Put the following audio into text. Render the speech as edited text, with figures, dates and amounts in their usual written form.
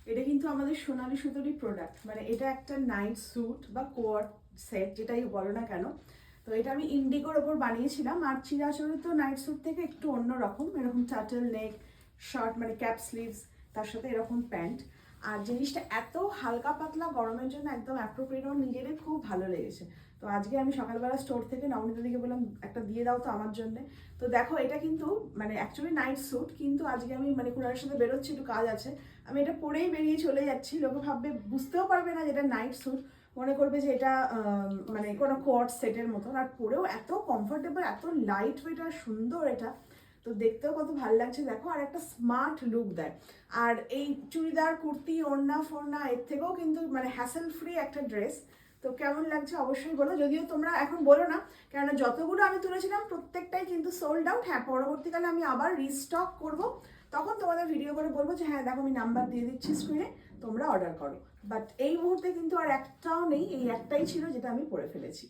এটা কিন্তু আমাদের সোনালী সুতোরই প্রোডাক্ট, মানে এটা একটা নাইট স্যুট বা কোয়ার্ট সেট যেটাই বলো না কেন। তো এটা আমি ইন্ডিগোর ওপর বানিয়েছিলাম, আর চিরাচরিত নাইট স্যুট থেকে একটু অন্যরকম, এরকম টার্টল নেক, শর্ট মানে ক্যাপ স্লিভস, তার সাথে এরকম প্যান্ট। আর জিনিসটা এত হালকা পাতলা, গরমের জন্য একদম অ্যাপ্রোপ্রিয়েট, আমার নিজেরই খুব ভালো লেগেছে। তো আজকে আমি সকালবেলা স্টোর থেকে নবনীতা দিকে বললাম একটা দিয়ে দাও তো আমার জন্য। তো দেখো এটা কিন্তু মানে অ্যাকচুয়ালি নাইট স্যুট, কিন্তু আজকে আমি মানে কুনারের সাথে বেরোচ্ছি, একটু কাজ আছে, আমি এটা পরেই বেরিয়ে চলে যাচ্ছি। লোকে ভাববে, বুঝতেও পারবে না যে এটা নাইট স্যুট, মনে করবে যে এটা মানে কোনো কোয়ার্ট সেটের মতন। আর পরেও এত কমফোর্টেবল, এত লাইট ওয়েট আর সুন্দর এটা, তো দেখতেও কত ভালো লাগছে দেখো, আর একটা স্মার্ট লুক দেয়। আর এই চুড়িদার, কুর্তি, ওড়না ফোড়না এর থেকেও কিন্তু মানে হ্যাসেল ফ্রি একটা ড্রেস। তো কেমন লাগছে অবশ্যই বলো, যদিও তোমরা এখন বলো না, কেননা যতগুলো আমি তুলেছিলাম প্রত্যেকটাই কিন্তু সোল্ড আউট। হ্যাঁ, পরবর্তীকালে আমি আবার রিস্টক করব, তখন তোমাদের ভিডিও করে বলবো যে হ্যাঁ দেখো আমি নাম্বার দিয়ে দিচ্ছি স্ক্রিনে, তোমরা অর্ডার করো। বাট এই মুহূর্তে কিন্তু আর একটাও নেই, এই একটাই ছিল যেটা আমি পরে ফেলেছি।